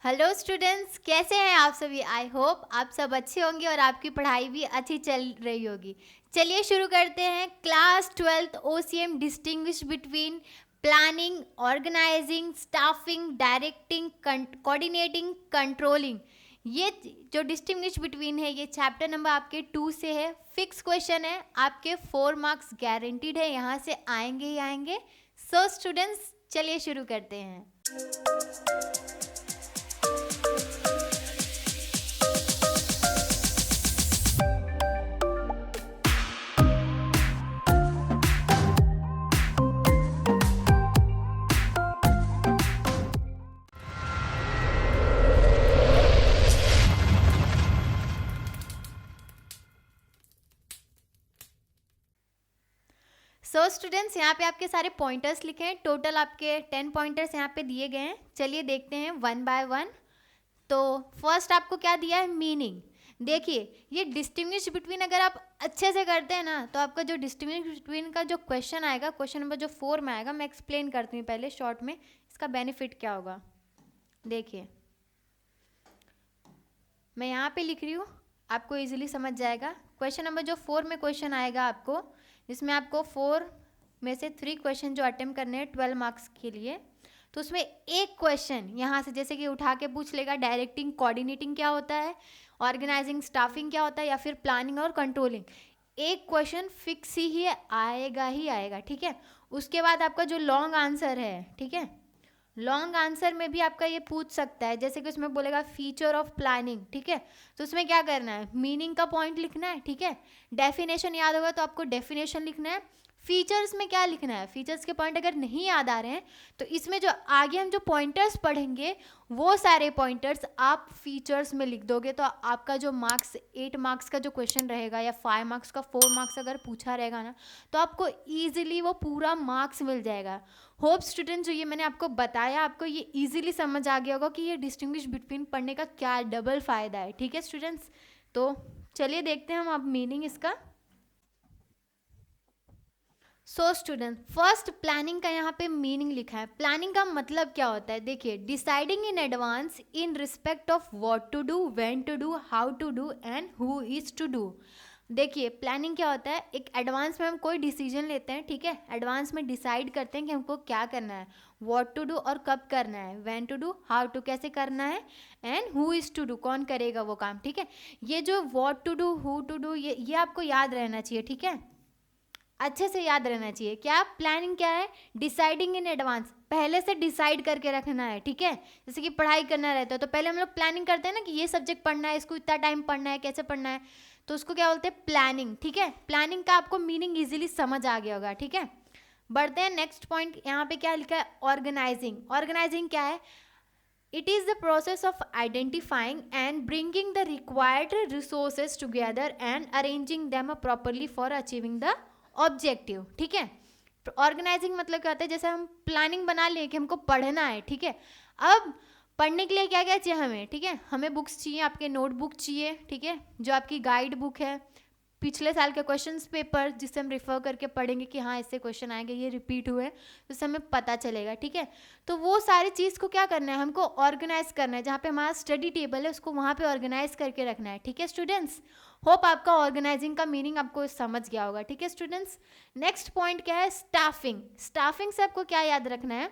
Hello students, कैसे हैं आप सभी। आई होप आप सब अच्छे होंगे और आपकी पढ़ाई भी अच्छी चल रही होगी। चलिए शुरू करते हैं। Class 12th OCM distinguish between planning, organising, staffing, directing, coordinating, controlling. ये जो डिस्टिंग्विश बिटवीन है ये चैप्टर नंबर आपके 2 से है। फिक्स क्वेश्चन है, आपके 4 मार्क्स गारंटीड है, यहाँ से आएंगे ही आएंगे। सो स्टूडेंट्स चलिए शुरू करते हैं। सो स्टूडेंट्स यहाँ पे आपके सारे पॉइंटर्स लिखे हैं। टोटल आपके 10 पॉइंटर्स यहाँ पे दिए गए हैं। चलिए देखते हैं वन बाय वन। तो फर्स्ट आपको क्या दिया है, मीनिंग। देखिए ये डिस्टिंग्विश बिटवीन अगर आप अच्छे से करते हैं ना तो आपका जो डिस्टिंग्विश बिटवीन का जो क्वेश्चन आएगा, क्वेश्चन नंबर जो 4 में आएगा, मैं एक्सप्लेन करती हूँ पहले शॉर्ट में इसका बेनिफिट क्या होगा। देखिए मैं यहाँ पे लिख रही हूँ, आपको इजीली समझ जाएगा। क्वेश्चन नंबर जो 4 में क्वेश्चन आएगा आपको, जिसमें आपको 4 में से 3 क्वेश्चन जो अटेम्प्ट करने हैं 12 मार्क्स के लिए, तो उसमें एक क्वेश्चन यहाँ से जैसे कि उठा के पूछ लेगा डायरेक्टिंग कोऑर्डिनेटिंग क्या होता है, ऑर्गेनाइजिंग स्टाफिंग क्या होता है, या फिर प्लानिंग और कंट्रोलिंग। एक क्वेश्चन फिक्स ही आएगा, ठीक है। उसके बाद आपका जो लॉन्ग आंसर है, ठीक है, लॉन्ग आंसर में भी आपका ये पूछ सकता है, जैसे कि उसमें बोलेगा फीचर ऑफ प्लानिंग, ठीक है। तो उसमें क्या करना है, मीनिंग का पॉइंट लिखना है, ठीक है। डेफिनेशन याद होगा तो आपको डेफिनेशन लिखना है। फीचर्स में क्या लिखना है, फीचर्स के पॉइंट अगर नहीं याद आ रहे हैं तो इसमें जो आगे हम जो पॉइंटर्स पढ़ेंगे वो सारे पॉइंटर्स आप फीचर्स में लिख दोगे, तो आपका जो मार्क्स 8 मार्क्स का जो क्वेश्चन रहेगा या 5 मार्क्स का 4 मार्क्स अगर पूछा रहेगा ना तो आपको ईजिली वो पूरा मार्क्स मिल जाएगा। होप स्टूडेंट जो ये मैंने आपको बताया आपको ये इजीली समझ आ गया होगा कि ये डिस्टिंग्विश बिटवीन पढ़ने का क्या डबल फायदा है, ठीक है स्टूडेंट्स। तो चलिए देखते हैं हम अब मीनिंग इसका। सो स्टूडेंट फर्स्ट प्लानिंग का यहाँ पे मीनिंग लिखा है। प्लानिंग का मतलब क्या होता है, देखिए deciding in advance in respect of what to do, when to do, how to do and who is to do. देखिए प्लानिंग क्या होता है, एक एडवांस में हम कोई डिसीजन लेते हैं, ठीक है। एडवांस में डिसाइड करते हैं कि हमको क्या करना है, व्हाट टू डू और कब करना है, when to do, how to कैसे करना है, and who is to do कौन करेगा वो काम, ठीक है। ये जो what to do, who to do, ये आपको याद रहना चाहिए, ठीक है, अच्छे से याद रहना चाहिए। क्या प्लानिंग क्या है, डिसाइडिंग इन एडवांस, पहले से डिसाइड करके रखना है, ठीक है। जैसे कि पढ़ाई करना रहता है तो पहले हम लोग प्लानिंग करते हैं ना कि ये सब्जेक्ट पढ़ना है, इसको इतना टाइम पढ़ना है, कैसे पढ़ना है, तो उसको क्या बोलते हैं, प्लानिंग, ठीक है। प्लानिंग का आपको मीनिंग इजीली समझ आ गया होगा, ठीक है। बढ़ते हैं नेक्स्ट पॉइंट। यहाँ पे क्या लिखा है, ऑर्गेनाइजिंग। ऑर्गेनाइजिंग क्या है, it is the process of identifying and bringing the required resources together and arranging them properly for achieving the objective, ठीक है। ऑर्गेनाइजिंग मतलब क्या होता है, जैसे हम प्लानिंग बना लिए कि हमको पढ़ना है, ठीक है। अब पढ़ने के लिए क्या क्या चाहिए हमें, ठीक है, हमें बुक्स चाहिए, आपके नोटबुक चाहिए, ठीक है, जो आपकी गाइड बुक है, पिछले साल के क्वेश्चंस पेपर जिससे हम रिफर करके पढ़ेंगे कि हाँ इससे क्वेश्चन आएंगे, ये रिपीट हुए, तो इससे हमें पता चलेगा, ठीक है। तो वो सारी चीज़ को क्या करना है, हमको ऑर्गेनाइज करना है। जहाँ पे हमारा स्टडी टेबल है उसको वहाँ पे ऑर्गेनाइज करके रखना है, ठीक है स्टूडेंट्स। होप आपका ऑर्गेनाइजिंग का मीनिंग आपको समझ गया होगा, ठीक है स्टूडेंट्स। नेक्स्ट पॉइंट क्या है, स्टाफिंग। स्टाफिंग से आपको क्या याद रखना है,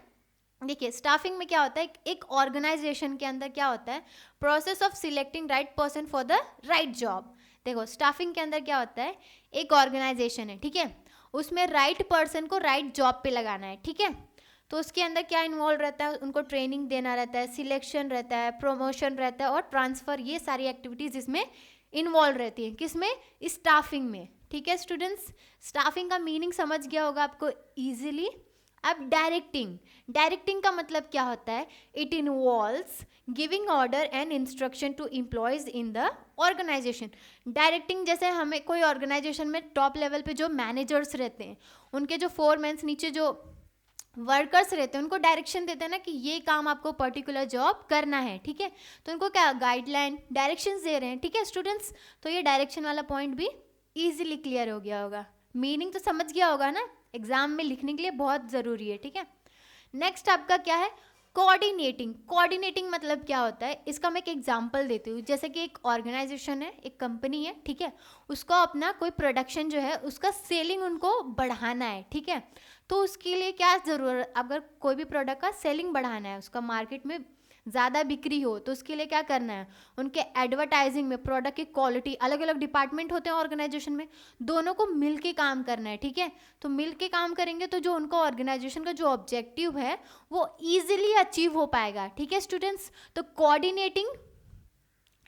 देखिए स्टाफिंग में क्या होता है, एक ऑर्गेनाइजेशन के अंदर क्या होता है, process of selecting right person for the right job. देखो स्टाफिंग के अंदर क्या होता है, एक ऑर्गेनाइजेशन है, ठीक है, उसमें राइट पर्सन को राइट जॉब पे लगाना है, ठीक है। तो उसके अंदर क्या इन्वॉल्व रहता है, उनको ट्रेनिंग देना रहता है, सिलेक्शन रहता है, प्रमोशन रहता है और ट्रांसफ़र, ये सारी एक्टिविटीज़ इसमें इन्वॉल्व रहती हैं, किसमें, स्टाफिंग में, ठीक है स्टूडेंट्स। स्टाफिंग का मीनिंग समझ गया होगा आपको ईजिली। अब डायरेक्टिंग। डायरेक्टिंग का मतलब क्या होता है, it involves giving order and instruction to employees in the organisation. Directing जैसे हमें कोई ऑर्गेनाइजेशन में टॉप लेवल पे जो मैनेजर्स रहते हैं, उनके जो फोरमैन्स नीचे जो वर्कर्स रहते हैं उनको डायरेक्शन देते हैं ना कि ये काम आपको पर्टिकुलर जॉब करना है, ठीक है। तो उनको क्या गाइडलाइन डायरेक्शंस दे रहे हैं, ठीक है स्टूडेंट्स। तो ये डायरेक्शन वाला पॉइंट भी ईजिली क्लियर हो गया होगा, मीनिंग तो समझ गया होगा ना, एग्जाम में लिखने के लिए बहुत ज़रूरी है, ठीक है। नेक्स्ट आपका क्या है, कोऑर्डिनेटिंग मतलब क्या होता है, इसका मैं एक एग्जांपल देती हूँ। जैसे कि एक ऑर्गेनाइजेशन है, एक कंपनी है, ठीक है, उसको अपना कोई प्रोडक्शन जो है उसका सेलिंग उनको बढ़ाना है, ठीक है। तो उसके लिए क्या ज़रूरत, अगर कोई भी प्रोडक्ट का सेलिंग बढ़ाना है, उसका मार्केट में ज़्यादा बिक्री हो, तो उसके लिए क्या करना है, उनके एडवर्टाइजिंग में प्रोडक्ट की क्वालिटी, अलग अलग डिपार्टमेंट होते हैं ऑर्गेनाइजेशन में, दोनों को मिल के काम करना है, ठीक है। तो मिल के काम करेंगे तो जो उनका ऑर्गेनाइजेशन का जो ऑब्जेक्टिव है वो इजीली अचीव हो पाएगा, ठीक है स्टूडेंट्स। तो कोऑर्डिनेटिंग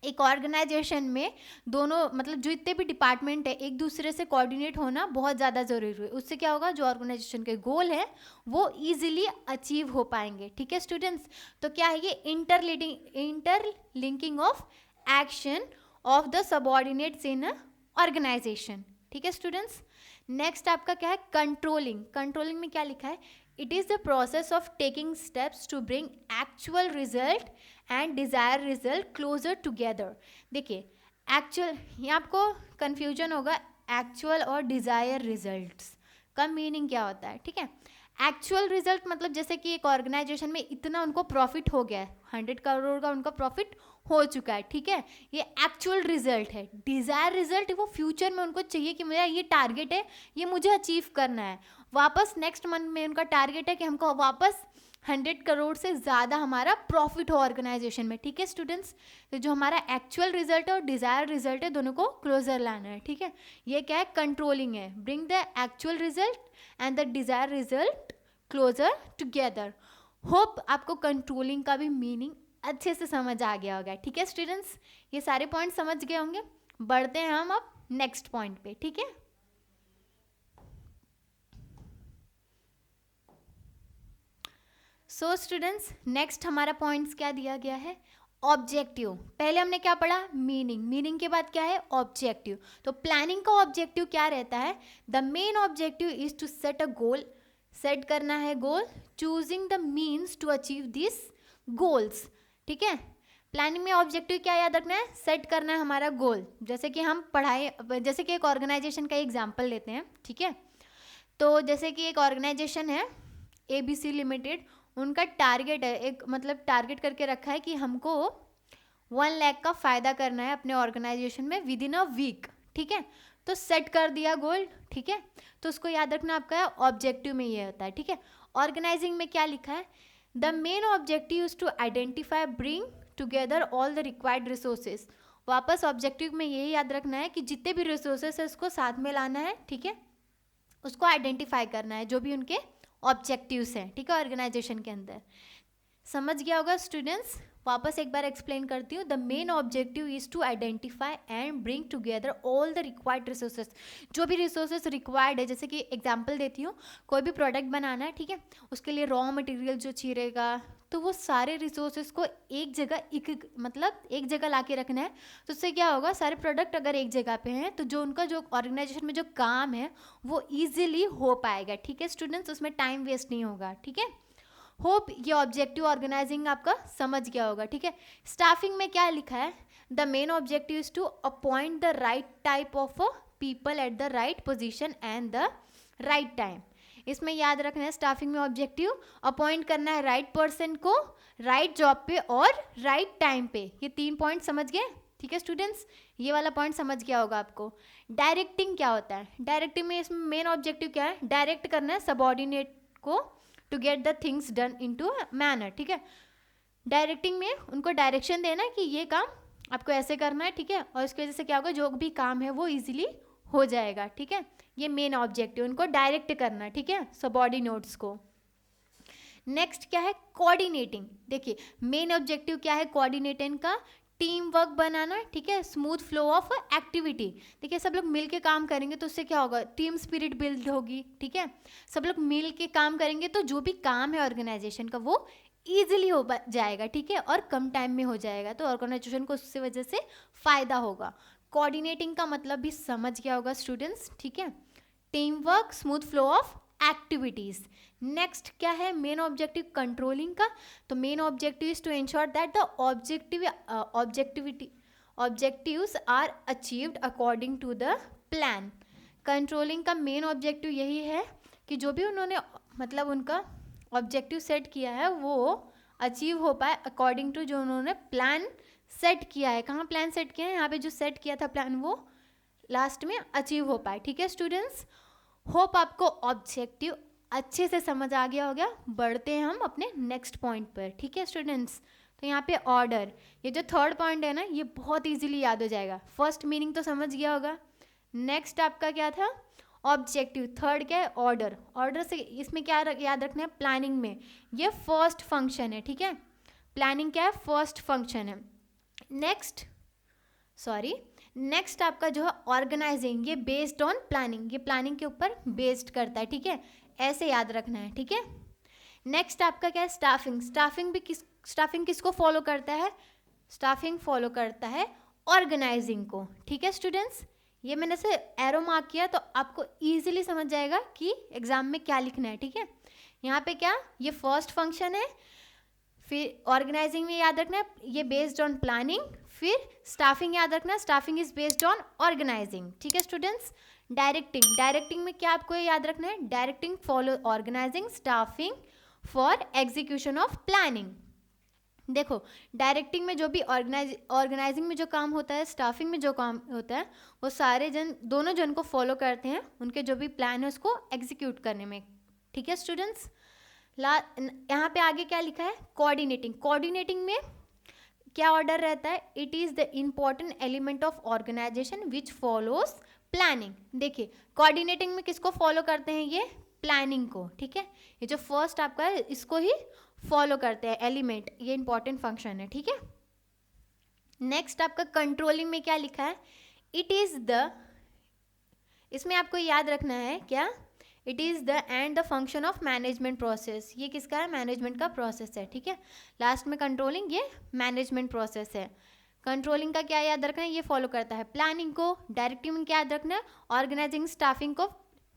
एक ऑर्गेनाइजेशन में दोनों मतलब जो इतने भी डिपार्टमेंट है एक दूसरे से कोऑर्डिनेट होना बहुत ज़्यादा ज़रूरी है। उससे क्या होगा, जो ऑर्गेनाइजेशन के गोल है वो इजीली अचीव हो पाएंगे, ठीक है स्टूडेंट्स। तो क्या है ये interlinking of action of the subordinates in a organisation, ठीक है स्टूडेंट्स। नेक्स्ट आपका क्या है, कंट्रोलिंग में क्या लिखा है, it is the process of taking steps to bring actual result and desire result closer together. देखिए एक्चुअल, यहाँ आपको कन्फ्यूजन होगा एक्चुअल और डिज़ायर रिजल्ट्स का मीनिंग क्या होता है, ठीक है। एक्चुअल रिजल्ट मतलब जैसे कि एक ऑर्गेनाइजेशन में इतना उनको प्रॉफिट हो गया है, 100 करोड़ का उनका प्रॉफिट हो चुका है, ठीक है, ये एक्चुअल रिजल्ट है। डिज़ायर रिजल्ट वो फ्यूचर में उनको चाहिए कि मेरा ये टारगेट है, ये मुझे अचीव करना है, वापस नेक्स्ट मंथ में उनका टारगेट है कि हमको वापस 100 करोड़ से ज़्यादा हमारा प्रॉफिट हो ऑर्गेनाइजेशन में, ठीक है स्टूडेंट्स। तो जो हमारा एक्चुअल रिजल्ट है और डिज़ायर रिजल्ट है दोनों को क्लोजर लाना है, ठीक है। ये क्या है, कंट्रोलिंग है, bring the actual result and the desire result closer together. Hope आपको कंट्रोलिंग का भी मीनिंग अच्छे से समझ आ गया होगा, ठीक है स्टूडेंट्स। ये सारे पॉइंट समझ गए होंगे। बढ़ते हैं हम अब नेक्स्ट पॉइंट पे, ठीक है। सो स्टूडेंट्स नेक्स्ट हमारा पॉइंट्स क्या दिया गया है, ऑब्जेक्टिव। पहले हमने क्या पढ़ा, मीनिंग के बाद क्या है, ऑब्जेक्टिव। तो प्लानिंग का ऑब्जेक्टिव क्या रहता है, the main objective is to set a goal, set करना है goal, choosing the means to achieve this goals, ठीक है। प्लानिंग में ऑब्जेक्टिव क्या याद रखना है, सेट करना है हमारा गोल। जैसे कि हम पढ़ाई, जैसे कि एक ऑर्गेनाइजेशन का एग्जाम्पल लेते हैं, ठीक है। तो जैसे कि एक ऑर्गेनाइजेशन है ABC लिमिटेड, उनका टारगेट है, एक मतलब टारगेट करके रखा है कि हमको 1 लाख का फ़ायदा करना है अपने ऑर्गेनाइजेशन में विद इन अ वीक, ठीक है। तो सेट कर दिया गोल, ठीक है। तो उसको याद रखना आपका ऑब्जेक्टिव में ये होता है, ठीक है। ऑर्गेनाइजिंग में क्या लिखा है, the main objective is to identify bring together all the required resources. वापस ऑब्जेक्टिव में यही याद रखना है कि जितने भी रिसोर्सेज है उसको साथ में लाना है, ठीक है, उसको आइडेंटिफाई करना है जो भी उनके ऑब्जेक्टिव्स हैं, ठीक है, ऑर्गेनाइजेशन के अंदर। समझ गया होगा स्टूडेंट्स। वापस एक बार एक्सप्लेन करती हूँ, the main objective is to identify and bring together all the required resources. जो भी रिसोर्सेज रिक्वायर्ड है, जैसे कि एग्जांपल देती हूँ, कोई भी प्रोडक्ट बनाना है, ठीक है, उसके लिए रॉ मटेरियल जो चाहिएगा, तो वो सारे रिसोर्सेज को एक जगह एक जगह ला के रखना है। तो उससे क्या होगा, सारे प्रोडक्ट अगर एक जगह पे हैं तो जो उनका जो ऑर्गेनाइजेशन में जो काम है वो ईजिली हो पाएगा, ठीक है स्टूडेंट्स, उसमें टाइम वेस्ट नहीं होगा, ठीक है। होप ये ऑब्जेक्टिव ऑर्गेनाइजिंग आपका समझ गया होगा, ठीक है। स्टाफिंग में क्या लिखा है, the main objective is to appoint the right type of people at the right position and the right time. इसमें याद रखना है, स्टाफिंग में ऑब्जेक्टिव अपॉइंट करना है राइट पर्सन को राइट जॉब पे और राइट टाइम पे। ये 3 पॉइंट समझ गए, ठीक है स्टूडेंट्स, ये वाला पॉइंट समझ गया होगा आपको। डायरेक्टिंग क्या होता है, डायरेक्टिंग में इसमें मेन ऑब्जेक्टिव क्या है, डायरेक्ट करना है सबऑर्डिनेट को to get the things done into manner, ठीक है। डायरेक्टिंग में उनको डायरेक्शन देना है कि ये काम आपको ऐसे करना है, ठीक है, और इसकी वजह से क्या होगा, जो भी काम है वो इजीली हो जाएगा, ठीक है। ये मेन ऑब्जेक्टिव, उनको डायरेक्ट करना, ठीक है, सबऑर्डिनेट्स को। नेक्स्ट क्या है, कोऑर्डिनेटिंग। देखिए मेन ऑब्जेक्टिव क्या है कोऑर्डिनेटिंग का, टीम वर्क बनाना, ठीक है, स्मूथ फ्लो ऑफ एक्टिविटी। देखिए सब लोग मिल के काम करेंगे तो उससे क्या होगा, टीम स्पिरिट बिल्ड होगी, ठीक है। सब लोग मिल के काम करेंगे तो जो भी काम है ऑर्गेनाइजेशन का वो ईजिली हो जाएगा, ठीक है, और कम टाइम में हो जाएगा, तो ऑर्गेनाइजेशन को उससे वजह से फ़ायदा होगा। कोऑर्डिनेटिंग का मतलब भी समझ गया होगा स्टूडेंट्स, ठीक है, team work, smooth flow of activities. Next क्या है, मेन ऑब्जेक्टिव कंट्रोलिंग का, तो main objective is to ensure that the objectives are achieved according to the plan. Controlling का मेन ऑब्जेक्टिव यही है कि जो भी उन्होंने मतलब उनका ऑब्जेक्टिव सेट किया है वो अचीव हो पाए अकॉर्डिंग टू जो उन्होंने प्लान सेट किया है। कहाँ प्लान सेट किया है? यहाँ पे जो सेट किया था प्लान वो लास्ट में अचीव हो पाए। ठीक है स्टूडेंट्स, होप आपको ऑब्जेक्टिव अच्छे से समझ आ गया होगा। बढ़ते हैं हम अपने नेक्स्ट पॉइंट पर। ठीक है स्टूडेंट्स, तो यहाँ पे ऑर्डर, ये जो थर्ड पॉइंट है ना, ये बहुत इजीली याद हो जाएगा। फर्स्ट मीनिंग तो समझ गया होगा। नेक्स्ट आपका क्या था? ऑब्जेक्टिव। थर्ड क्या है? ऑर्डर। ऑर्डर से इसमें क्या याद रखना है? प्लानिंग में ये फर्स्ट फंक्शन है। ठीक है, प्लानिंग क्या है? फर्स्ट फंक्शन है। नेक्स्ट आपका जो है ऑर्गेनाइजिंग, ये बेस्ड ऑन प्लानिंग, ये प्लानिंग के ऊपर बेस्ड करता है। ठीक है, ऐसे याद रखना है। ठीक है, नेक्स्ट आपका क्या है? स्टाफिंग। स्टाफिंग किसको फॉलो करता है? स्टाफिंग फॉलो करता है ऑर्गेनाइजिंग को। ठीक है स्टूडेंट्स, ये मैंने से एरो मार्क किया तो आपको इजीली समझ जाएगा कि एग्जाम में क्या लिखना है। ठीक है, यहाँ पे क्या, ये फर्स्ट फंक्शन है, फिर ऑर्गेनाइजिंग में याद रखना है ये बेस्ड ऑन प्लानिंग, फिर स्टाफिंग याद रखना, staffing is based on organising. ठीक है स्टूडेंट्स, डायरेक्टिंग में क्या आपको याद रखना है? Directing follow organising, staffing for execution of planning. देखो, डायरेक्टिंग में जो भी ऑर्गेनाइजिंग में जो काम होता है, स्टाफिंग में जो काम होता है, वो सारे दोनों जन को फॉलो करते हैं उनके जो भी प्लान है उसको एग्जीक्यूट करने में। ठीक है स्टूडेंट्स, यहाँ पे आगे क्या लिखा है? कोऑर्डिनेटिंग में क्या ऑर्डर रहता है? It is the important element of organisation which follows planning. देखिए, कोऑर्डिनेटिंग में किसको फॉलो करते हैं? ये प्लानिंग को। ठीक है, ये जो फर्स्ट आपका है इसको ही फॉलो करते हैं एलिमेंट, ये इंपॉर्टेंट फंक्शन है। ठीक है, नेक्स्ट आपका कंट्रोलिंग में क्या लिखा है? इट इज द, इसमें आपको याद रखना है क्या? It is the end the function of management process. ये किसका है? मैनेजमेंट का प्रोसेस है। ठीक है, लास्ट में कंट्रोलिंग, ये मैनेजमेंट प्रोसेस है। कंट्रोलिंग का क्या याद रखना है? ये फॉलो करता है प्लानिंग को। डायरेक्टिंग में क्या याद रखना है? ऑर्गेनाइजिंग स्टाफिंग को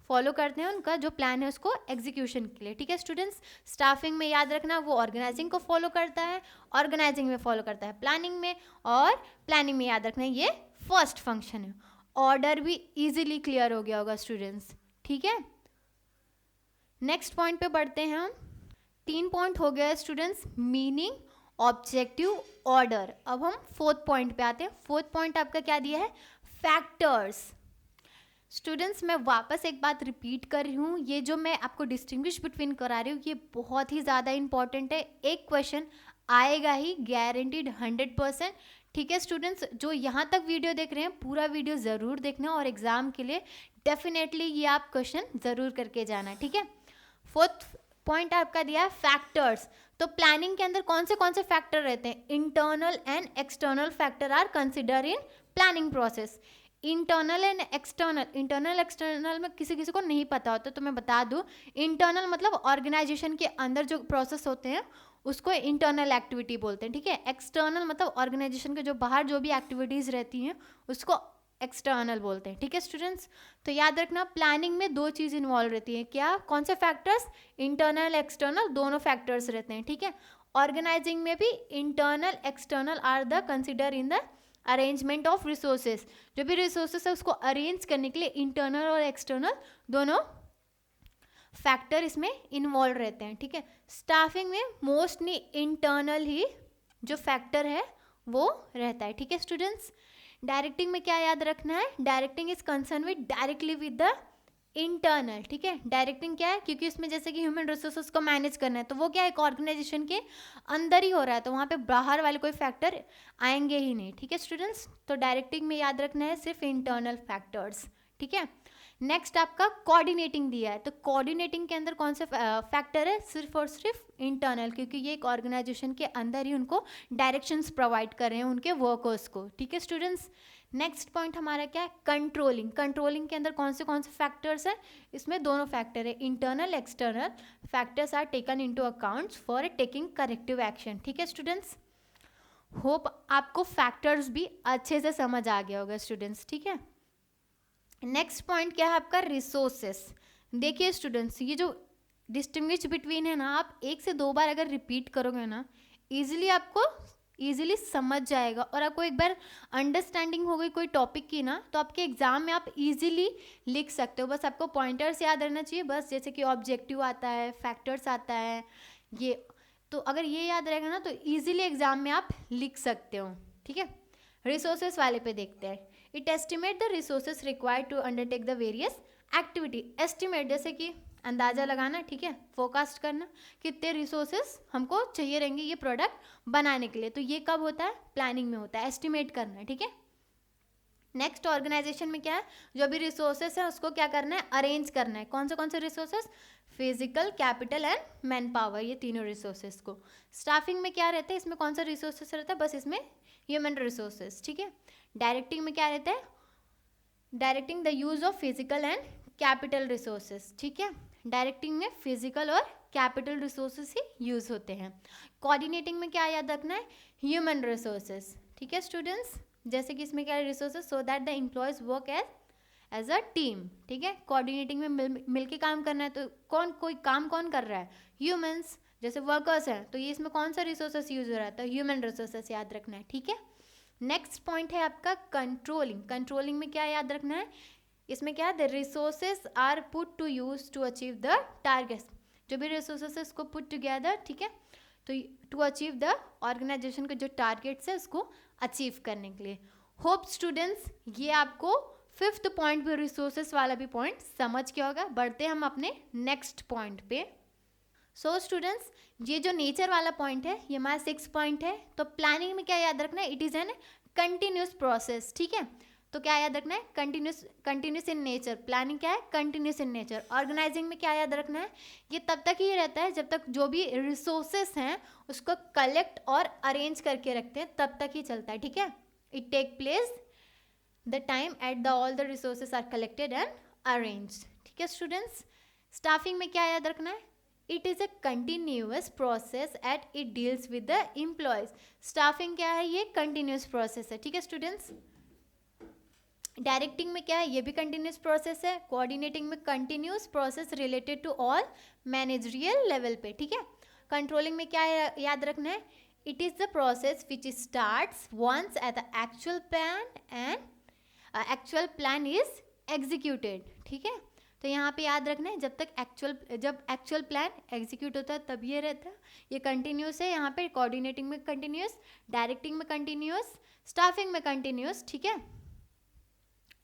फॉलो करते हैं उनका जो प्लान है उसको एग्जीक्यूशन के लिए। ठीक है स्टूडेंट्स, स्टाफिंग में याद रखना वो ऑर्गेनाइजिंग को फॉलो करता है, ऑर्गेनाइजिंग में फॉलो करता है प्लानिंग में, और प्लानिंग में याद रखना ये फर्स्ट फंक्शन है। ऑर्डर भी इजीली क्लियर हो गया होगा स्टूडेंट्स। ठीक है, नेक्स्ट पॉइंट पे बढ़ते हैं हम। 3 पॉइंट हो गया स्टूडेंट्स, मीनिंग, ऑब्जेक्टिव, ऑर्डर। अब हम फोर्थ पॉइंट पे आते हैं। फोर्थ पॉइंट आपका क्या दिया है? फैक्टर्स। स्टूडेंट्स, मैं वापस एक बात रिपीट कर रही हूँ, ये जो मैं आपको डिस्टिंग्विश बिटवीन करा रही हूँ ये बहुत ही ज़्यादा इंपॉर्टेंट है। एक क्वेश्चन आएगा ही, गारंटीड 100%। ठीक है स्टूडेंट्स, जो यहाँ तक वीडियो देख रहे हैं पूरा वीडियो ज़रूर देखना और एग्ज़ाम के लिए डेफिनेटली ये आप क्वेश्चन ज़रूर करके जाना। ठीक है, फोर्थ पॉइंट आपका दिया है फैक्टर्स। तो प्लानिंग के अंदर कौन से फैक्टर रहते हैं? Internal and external factor are consider in planning process. Internal and external में किसी को नहीं पता होता तो मैं बता दूं, इंटरनल मतलब ऑर्गेनाइजेशन के अंदर जो प्रोसेस होते हैं उसको इंटरनल एक्टिविटी बोलते हैं। ठीक है, एक्सटर्नल मतलब ऑर्गेनाइजेशन के जो बाहर जो भी एक्टिविटीज़ रहती हैं उसको एक्सटर्नल बोलते हैं। ठीक है स्टूडेंट्स, तो याद रखना प्लानिंग में 2 चीज़ इन्वॉल्व रहती है। क्या? कौन से फैक्टर्स? इंटरनल एक्सटर्नल दोनों फैक्टर्स रहते हैं। ठीक है, ऑर्गेनाइजिंग में भी internal external are the consider in the arrangement of resources. जो भी रिसोर्सेज है उसको अरेंज करने के लिए इंटरनल और एक्सटर्नल दोनों फैक्टर इसमें इन्वॉल्व रहते हैं। ठीक है, स्टाफिंग में मोस्टली इंटरनल ही जो फैक्टर है वो रहता है। ठीक है स्टूडेंट्स, डायरेक्टिंग में क्या याद रखना है? Directing is concern with directly with the internal. ठीक है, डायरेक्टिंग क्या है? क्योंकि इसमें जैसे कि ह्यूमन रिसोर्सेज को मैनेज करना है तो वो क्या एक ऑर्गेनाइजेशन के अंदर ही हो रहा है, तो वहाँ पे बाहर वाले कोई फैक्टर आएंगे ही नहीं। ठीक है स्टूडेंट्स, तो डायरेक्टिंग में याद रखना है सिर्फ इंटरनल फैक्टर्स। ठीक है, नेक्स्ट आपका कोऑर्डिनेटिंग दिया है, तो कोऑर्डिनेटिंग के अंदर कौन से फैक्टर है? सिर्फ और सिर्फ इंटरनल, क्योंकि ये एक ऑर्गेनाइजेशन के अंदर ही उनको डायरेक्शंस प्रोवाइड कर रहे हैं उनके वर्कर्स को। ठीक है स्टूडेंट्स, नेक्स्ट पॉइंट हमारा क्या है? कंट्रोलिंग। कंट्रोलिंग के अंदर कौन से फैक्टर्स हैं? इसमें दोनों फैक्टर है, internal external factors are taken into accounts for taking corrective action. ठीक है स्टूडेंट्स, होप आपको फैक्टर्स भी अच्छे से समझ आ गया होगा स्टूडेंट्स। ठीक है, नेक्स्ट पॉइंट क्या है आपका? रिसोर्सेस। देखिए स्टूडेंट्स, ये जो डिस्टिंग्विश बिटवीन है ना, आप 1 से 2 बार अगर रिपीट करोगे ना इजीली आपको इजीली समझ जाएगा, और आपको एक बार अंडरस्टैंडिंग हो गई कोई टॉपिक की ना तो आपके एग्जाम में आप इजीली लिख सकते हो। बस आपको पॉइंटर्स याद रहना चाहिए, बस जैसे कि ऑब्जेक्टिव आता है, फैक्टर्स आता है, ये तो अगर ये याद रहेगा ना तो इजीली एग्जाम में आप लिख सकते हो, ठीक है। रिसोर्सेस वाले पे देखते हैं। It estimate the resources required to undertake the various activity. Estimate जैसे कि अंदाजा लगाना, ठीक है, फोरकास्ट करना कितने रिसोर्सेस हमको चाहिए रहेंगे ये प्रोडक्ट बनाने के लिए। तो ये कब होता है? प्लानिंग में होता है, एस्टिमेट करना है, ठीक है। नेक्स्ट ऑर्गेनाइजेशन में क्या है, जो भी रिसोर्सेस है उसको क्या करना है? अरेंज करना है। कौन से resources? Physical, capital and man power, ये तीनों रिसोर्सेस को। स्टाफिंग में क्या रहता है? इसमें कौन सा रिसोर्सेस रहता है? बस इसमें ह्यूमन रिसोर्सेस, ठीक है। डायरेक्टिंग में क्या रहता है? Directing the use of physical and capital resources, ठीक है। डायरेक्टिंग में फिजिकल और कैपिटल रिसोर्सेस ही यूज होते हैं। कोऑर्डिनेटिंग में क्या याद रखना है? ह्यूमन रिसोर्सेस, ठीक है स्टूडेंट्स। जैसे कि इसमें क्या है? Resources so that the employees work as a team, ठीक है। कोऑर्डिनेटिंग में मिल के काम करना है, तो कोई काम कौन कर रहा है? ह्यूमंस। जैसे वर्कर्स हैं तो ये इसमें कौन सा रिसोर्सेस यूज हो रहा है? तो ह्यूमन रिसोर्सेस याद रखना है, ठीक है। नेक्स्ट पॉइंट है आपका कंट्रोलिंग। कंट्रोलिंग में क्या याद रखना है? इसमें क्या है? The resources are put to use to achieve the targets. जो भी रिसोर्सेस है उसको पुट टुगेदर, ठीक है, तो टू अचीव द ऑर्गेनाइजेशन के जो टारगेट्स है उसको अचीव करने के लिए। होप स्टूडेंट्स ये आपको 5th पॉइंट पे रिसोर्सेस वाला भी पॉइंट समझ गया होगा। बढ़ते हम अपने नेक्स्ट पॉइंट पे। सो स्टूडेंट्स ये जो नेचर वाला पॉइंट है ये हमारा 6 पॉइंट है। तो प्लानिंग में क्या याद रखना है? It is an continuous process, ठीक है। तो क्या याद रखना है? Continuous in nature. प्लानिंग क्या है? Continuous in nature. ऑर्गेनाइजिंग में क्या याद रखना है? ये तब तक ही रहता है जब तक जो भी रिसोर्सेस हैं उसको कलेक्ट और अरेंज करके रखते हैं, तब तक ही चलता है, ठीक है। It take place the time at the all the resources are collected and arranged, ठीक है स्टूडेंट्स। स्टाफिंग में क्या याद रखना है? It is a continuous process at it deals with the employees. Staffing क्या है? ये कंटिन्यूअस प्रोसेस है, ठीक है स्टूडेंट्स। डायरेक्टिंग में क्या है? ये भी कंटिन्यूस प्रोसेस है। कोऑर्डिनेटिंग में continuous process related to all managerial level पे, ठीक है। कंट्रोलिंग में क्या याद रखना है? It is the process which starts once at the actual plan and actual plan is executed, ठीक है। तो यहाँ पे याद रखना है जब एक्चुअल प्लान एग्जीक्यूट होता है तब ये रहता है, ये कंटिन्यूस है। यहाँ पे कोऑर्डिनेटिंग में कंटिन्यूस, डायरेक्टिंग में कंटिन्यूस, स्टाफिंग में कंटिन्यूस, ठीक है।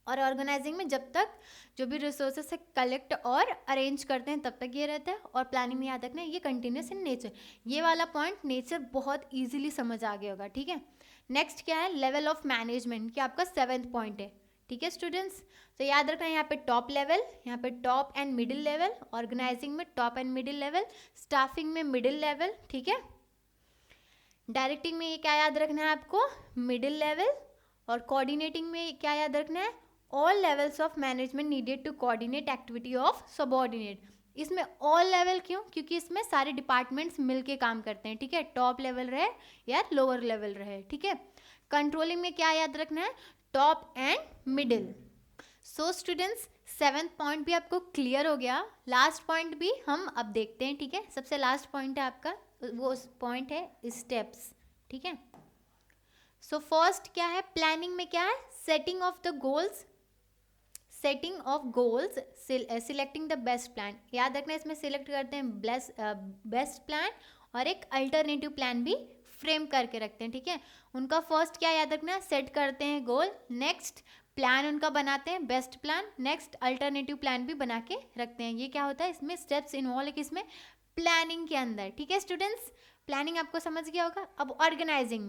और ऑर्गेनाइजिंग में जब तक जो भी रिसोर्सेस है कलेक्ट और अरेंज करते हैं तब तक ये रहता है। और प्लानिंग में याद रखना है ये कंटिन्यूस इन नेचर। ये वाला पॉइंट नेचर बहुत इजीली समझ आ गया होगा, ठीक है। नेक्स्ट क्या है? लेवल ऑफ मैनेजमेंट, कि आपका 7th पॉइंट है, ठीक है स्टूडेंट्स। तो याद रखना है यहाँ पे टॉप लेवल, यहाँ पे top and middle level. Organizing में top and middle level, staffing में मिडिल लेवल, ठीक है। डायरेक्टिंग में ये क्या याद रखना है आपको? Middle level. और कोऑर्डिनेटिंग में क्या याद रखना है? All levels of management needed to coordinate activity of subordinate. इसमें ऑल लेवल क्यों? क्योंकि इसमें सारे डिपार्टमेंट्स मिलके काम करते हैं, ठीक है। टॉप लेवल रहे या लोअर लेवल रहे, ठीक है। कंट्रोलिंग में क्या याद रखना है? Top and middle. So students 7th point भी आपको क्लियर हो गया। लास्ट पॉइंट भी हम अब देखते हैं, ठीक है। सबसे लास्ट पॉइंट है आपका, वो पॉइंट है स्टेप्स, ठीक है। सो फर्स्ट क्या है? प्लानिंग में क्या है? Setting of the goals, setting of goals, selecting the best plan. याद रखना इसमें सिलेक्ट करते हैं बेस्ट प्लान और एक अल्टरनेटिव प्लान भी फ्रेम करके रखते हैं, ठीक है। उनका फर्स्ट क्या याद रखना है? सेट करते हैं गोल, नेक्स्ट प्लान उनका बनाते हैं best plan, next alternative plan भी बना के रखते हैं। ये क्या होता है? इसमें स्टेप्स इन्वॉल्व है किसमें? प्लानिंग के अंदर, ठीक है स्टूडेंट्स। प्लानिंग आपको समझ गया होगा। अब ऑर्गेनाइजिंग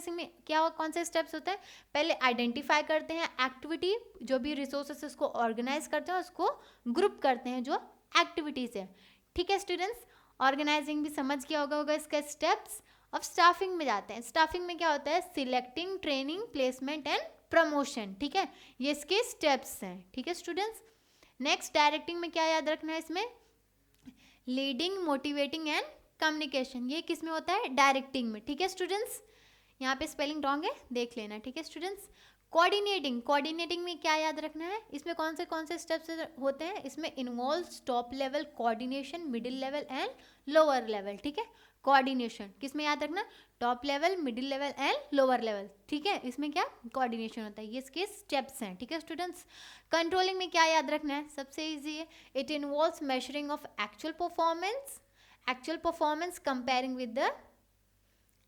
में क्या हो, कौन से स्टेप्स होते हैं? पहले आइडेंटिफाई करते हैं एक्टिविटी, जो भी रिसोर्सेस उसको ऑर्गेनाइज करते हैं उसको ग्रुप करते हैं जो एक्टिविटीज है, ठीक है स्टूडेंट्स। ऑर्गेनाइजिंग भी समझ गया होगा इसका स्टेप्स। अब स्टाफिंग में जाते हैं। स्टाफिंग में क्या होता है? Selecting, training, placement and promotion, ठीक है। ये इसके स्टेप्स हैं, ठीक है स्टूडेंट्स। नेक्स्ट डायरेक्टिंग में क्या याद रखना है? इसमें लीडिंग, मोटिवेटिंग एंड कम्युनिकेशन। ये किस में होता है? डायरेक्टिंग में, ठीक है स्टूडेंट्स। यहाँ पे स्पेलिंग रॉन्ग है, देख लेना, ठीक है स्टूडेंट्स। कोऑर्डिनेटिंग में क्या याद रखना है? इसमें कौन से स्टेप्स होते हैं? इसमें involves top level coordination, middle level and lower level, ठीक है। कोऑर्डिनेशन किस में याद रखना? Top level, middle level and lower level, ठीक है। इसमें क्या कोऑर्डिनेशन होता है, ये इसके स्टेप्स हैं, ठीक है स्टूडेंट्स। कंट्रोलिंग में क्या याद रखना है? सबसे ईजी है, it involves measuring of actual performance actual performance comparing with the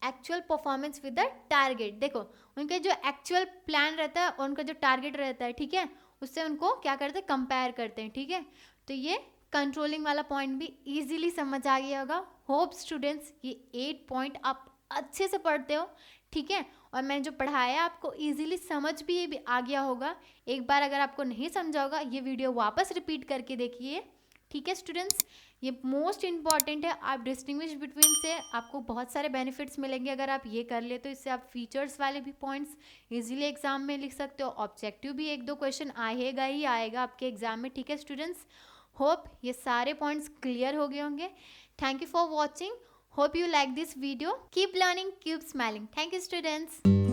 actual performance with the target. देखो उनके जो एक्चुअल प्लान रहता है और उनका जो टारगेट रहता है, ठीक है, उससे उनको क्या करते हैं, कंपेयर करते हैं, ठीक है। तो ये कंट्रोलिंग वाला पॉइंट भी इजीली समझ आ गया होगा। होप स्टूडेंट्स ये 8 पॉइंट आप अच्छे से पढ़ते हो, ठीक है, और मैंने जो पढ़ाया आपको इजीली समझ भी आ गया होगा। एक बार अगर आपको नहीं समझा होगा ये वीडियो वापस रिपीट करके देखिए, ठीक है स्टूडेंट्स। ये मोस्ट इंपॉर्टेंट है। आप डिस्टिंग्विश बिटवीन से आपको बहुत सारे बेनिफिट्स मिलेंगे अगर आप ये कर ले, तो इससे आप फीचर्स वाले भी पॉइंट्स इजीली एग्जाम में लिख सकते हो। ऑब्जेक्टिव भी 1-2 क्वेश्चन आएगा ही आएगा आपके एग्जाम में, ठीक है स्टूडेंट्स। होप ये सारे पॉइंट्स क्लियर हो गए होंगे। Thank you for watching. Hope you like this video. Keep learning, keep smiling. Thank you students.